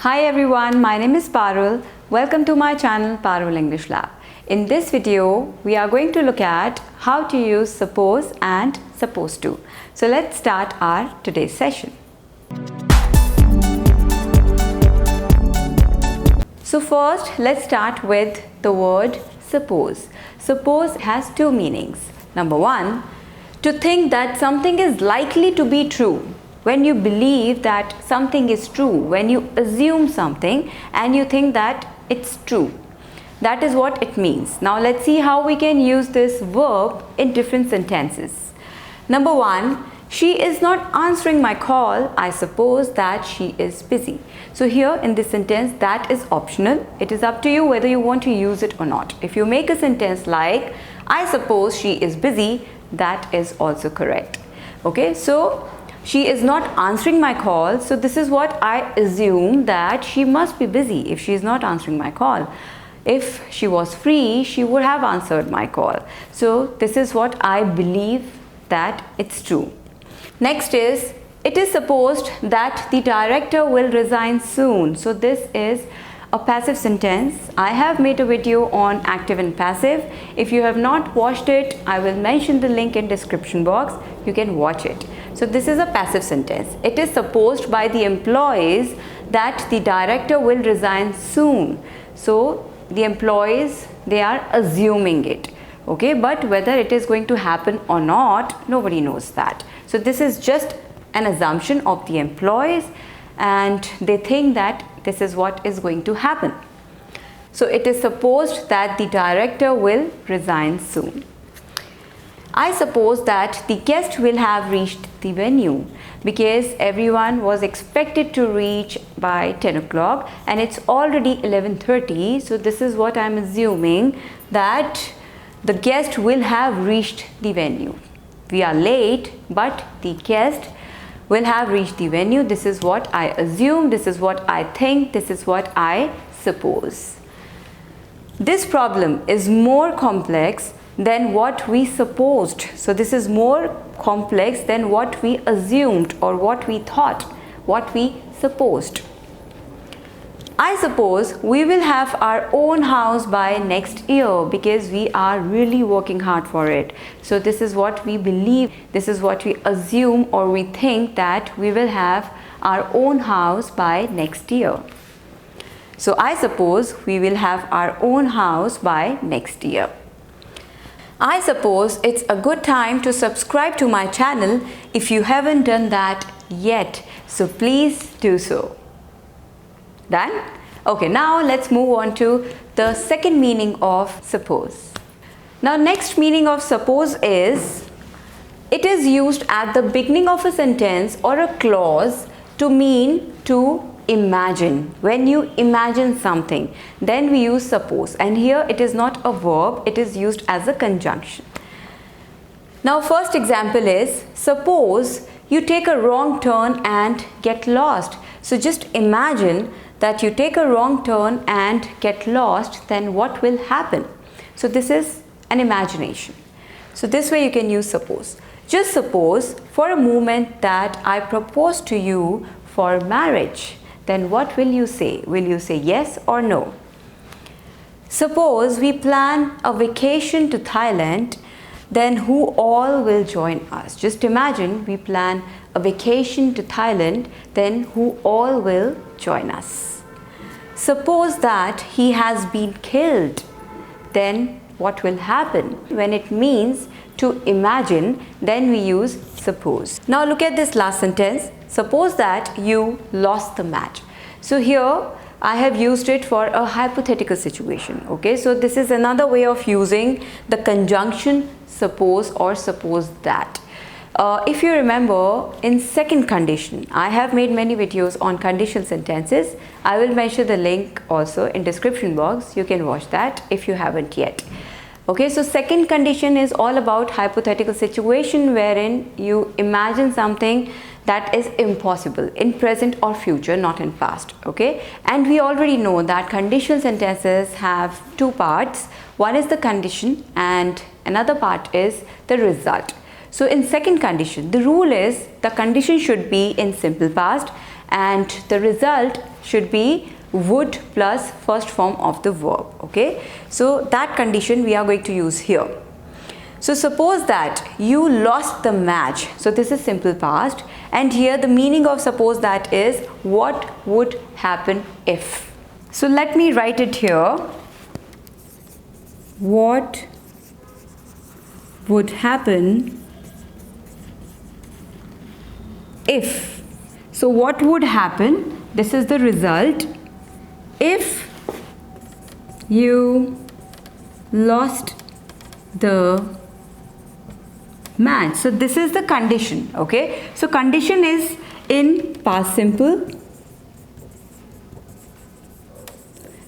Hi everyone, my name is Parul. Welcome to my channel Parul English Lab. In this video, we are going to look at how to use suppose and supposed to. So let's start our today's session. So first, let's start with the word suppose. Suppose has two meanings. Number one, to think that something is likely to be true. When you believe that something is true, when you assume something and you think that it's true. That is what it means. Now let's see how we can use this verb in different sentences. Number one, she is not answering my call. I suppose that she is busy. So here in this sentence, that is optional. It is up to you whether you want to use it or not. If you make a sentence like, I suppose she is busy, that is also correct. Okay, so she is not answering my call, so this is what I assume, that she must be busy if she is not answering my call. If she was free, she would have answered my call. So this is what I believe that it's true. Next is, it is supposed that the director will resign soon. So this is a passive sentence. I have made a video on active and passive. If you have not watched it, I will mention the link in description box. You can watch it. So this is a passive sentence. It is supposed by the employees that the director will resign soon. So the employees, they are assuming it. Okay, but whether it is going to happen or not, nobody knows that. So this is just an assumption of the employees, and they think that this is what is going to happen. So it is supposed that the director will resign soon. I suppose that the guest will have reached the venue because everyone was expected to reach by 10 o'clock and it's already 11:30. So this is what I'm assuming, that the guest will have reached the venue. We are late, but the guest will have reached the venue. This is what I assume, this is what I think, this is what I suppose. This problem is more complex than what we supposed. So this is more complex than what we assumed or what we thought, what we supposed. I suppose we will have our own house by next year because we are really working hard for it. So this is what we believe, this is what we assume or we think, that we will have our own house by next year. So I suppose we will have our own house by next year. I suppose it's a good time to subscribe to my channel if you haven't done that yet. So please do so. Done? Okay, now let's move on to the second meaning of suppose. Now next meaning of suppose is, it is used at the beginning of a sentence or a clause to mean to imagine. When you imagine something, then we use suppose, and here it is not a verb, it is used as a conjunction. Now first example is, suppose you take a wrong turn and get lost. So just imagine that you take a wrong turn and get lost, then what will happen? So this is an imagination. So this way you can use suppose. Just suppose for a moment that I propose to you for marriage. Then what will you say? Will you say yes or no? Suppose we plan a vacation to Thailand, then who all will join us? Just imagine we plan a vacation to Thailand, then who all will join us? Suppose that he has been killed, then what will happen? When it means to imagine, then we use suppose. Now look at this last sentence. Suppose that you lost the match. So here I have used it for a hypothetical situation. Okay, so this is another way of using the conjunction suppose or suppose that. If you remember, in second condition, I have made many videos on conditional sentences. I will mention the link also in description box. You can watch that if you haven't yet. Okay, so second condition is all about hypothetical situation wherein you imagine something that is impossible in present or future, not in past. Okay, and we already know that conditional sentences have two parts. One is the condition and another part is the result. So in second condition, the rule is the condition should be in simple past and the result should be would plus first form of the verb. Okay, so that condition we are going to use here. So suppose that you lost the match. So this is simple past, and here the meaning of suppose that is what would happen if. So let me write it here. What would happen if? So what would happen? This is the result. If you lost the match. So this is the condition. Okay, so condition is in past simple,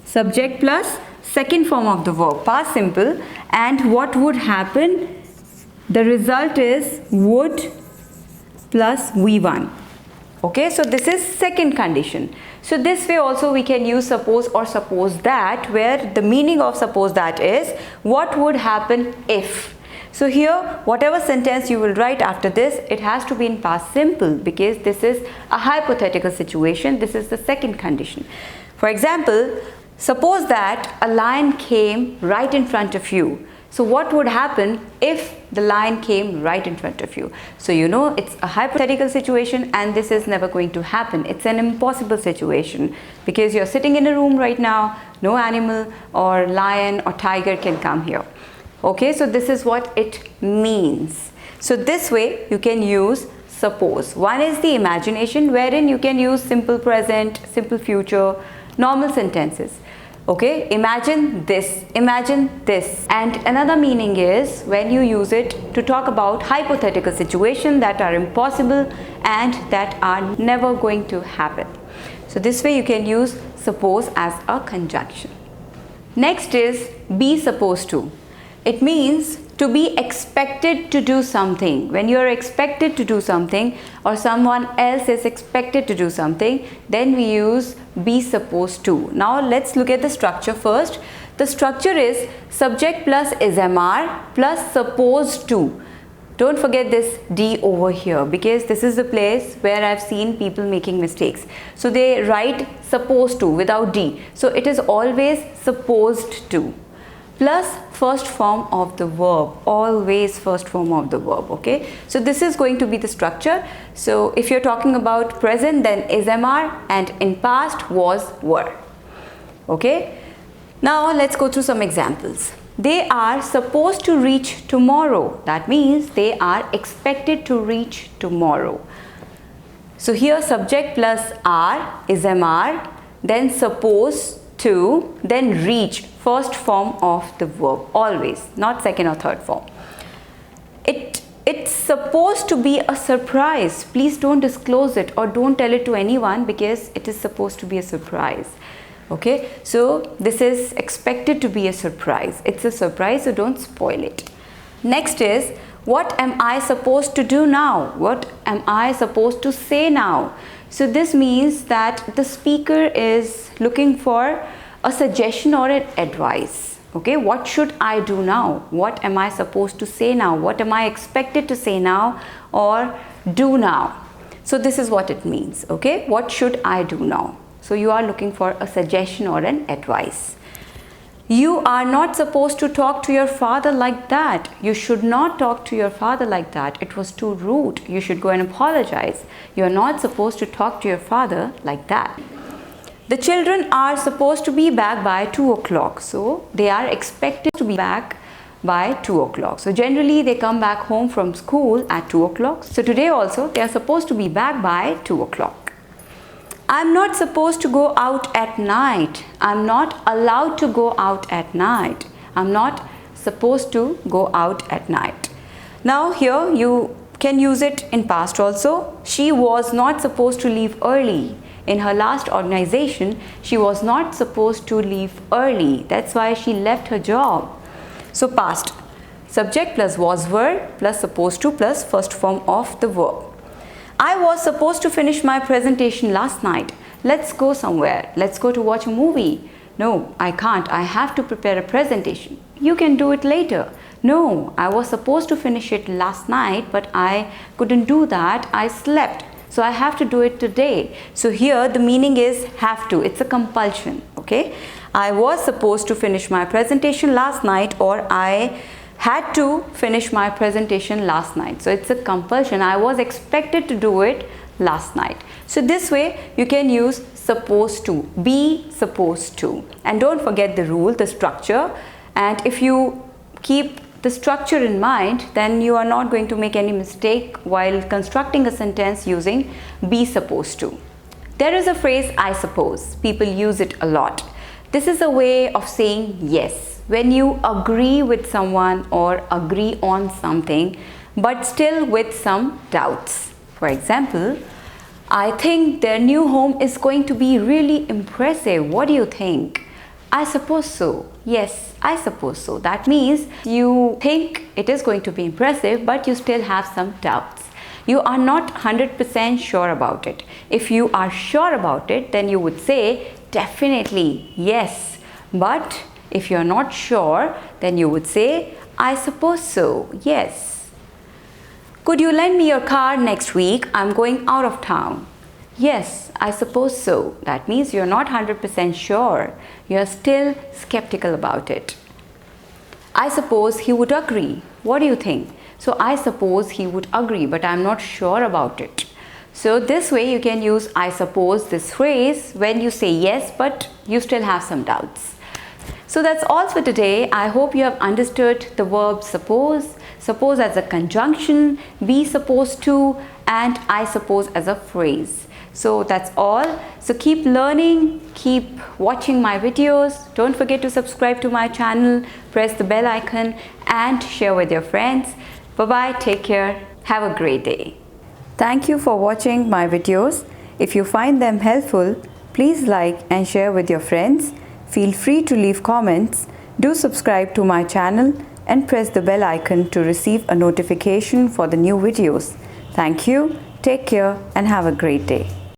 subject plus second form of the verb, past simple, and what would happen? The result is would plus V1. Okay, so this is second condition. So this way also we can use suppose or suppose that, where the meaning of suppose that is what would happen if. So here whatever sentence you will write after this, it has to be in past simple because this is a hypothetical situation. This is the second condition. For example, suppose that a lion came right in front of you. So what would happen if the lion came right in front of you? So you know it's a hypothetical situation and this is never going to happen. It's an impossible situation because you're sitting in a room right now, no animal or lion or tiger can come here. Okay, so this is what it means. So this way you can use suppose. One is the imagination, wherein you can use simple present, simple future, normal sentences. Okay, imagine this, and another meaning is when you use it to talk about hypothetical situations that are impossible and that are never going to happen. So this way you can use suppose as a conjunction. Next is be supposed to. It means to be expected to do something. When you are expected to do something or someone else is expected to do something, then we use be supposed to. Now let's look at the structure first. The structure is subject plus is MR plus supposed to. Don't forget this D over here because this is the place where I've seen people making mistakes. So they write supposed to without D. So it is always supposed to. Plus first form of the verb, always first form of the verb. Okay, so this is going to be the structure. So if you're talking about present, then is MR, and in past was were. Okay, now let's go through some examples. They are supposed to reach tomorrow. That means they are expected to reach tomorrow. So here subject plus are is MR, then suppose to, then reach, first form of the verb, always, not second or third form. It's supposed to be a surprise. Please don't disclose it or don't tell it to anyone because it is supposed to be a surprise. Okay, so this is expected to be a surprise. It's a surprise, so don't spoil it. Next is what am I supposed to do now? What am I supposed to say now? So this means that the speaker is looking for a suggestion or an advice. Okay, what should I do now? What am I supposed to say now? What am I expected to say now or do now? So this is what it means. Okay, what should I do now? So you are looking for a suggestion or an advice. You are not supposed to talk to your father like that. You should not talk to your father like that. It was too rude. You should go and apologize. You are not supposed to talk to your father like that. The children are supposed to be back by 2 o'clock. So they are expected to be back by 2 o'clock. So generally they come back home from school at 2 o'clock. So today also they are supposed to be back by 2 o'clock. I'm not supposed to go out at night. I'm not allowed to go out at night. I'm not supposed to go out at night. Now here you can use it in past also. She was not supposed to leave early. In her last organization, she was not supposed to leave early. That's why she left her job. So past, subject plus was were plus supposed to plus first form of the verb. I was supposed to finish my presentation last night. Let's go somewhere. Let's go to watch a movie. No, I can't. I have to prepare a presentation. You can do it later. No, I was supposed to finish it last night, but I couldn't do that. I slept. so I have to do it today. So here the meaning is have to. It's a compulsion. Okay, I was supposed to finish my presentation last night, or I had to finish my presentation last night. So it's a compulsion. I was expected to do it last night. So this way you can use supposed to, be supposed to. And don't forget the rule, the structure. And if you keep the structure in mind, then you are not going to make any mistake while constructing a sentence using be supposed to. There is a phrase I suppose. People use it a lot. This is a way of saying yes. When you agree with someone or agree on something, but still with some doubts. For example, I think their new home is going to be really impressive. What do you think? I suppose so. Yes, I suppose so. That means you think it is going to be impressive, but you still have some doubts. You are not 100% sure about it. If you are sure about it, then you would say definitely yes. But if you are not sure, then you would say I suppose so. Yes. Could you lend me your car next week? I'm going out of town. Yes, I suppose so. That means you're not 100% sure. You're still skeptical about it. I suppose he would agree. What do you think? So I suppose he would agree, but I'm not sure about it. So this way you can use I suppose, this phrase, when you say yes, but you still have some doubts. So that's all for today. I hope you have understood the verb suppose as a conjunction, be supposed to, and I suppose as a phrase. So that's all. So keep learning, keep watching my videos. Don't forget to subscribe to my channel, press the bell icon and share with your friends. Bye-bye, take care, have a great day. Thank you for watching my videos. If you find them helpful, please like and share with your friends. Feel free to leave comments. Do subscribe to my channel and press the bell icon to receive a notification for the new videos. Thank you, take care and have a great day.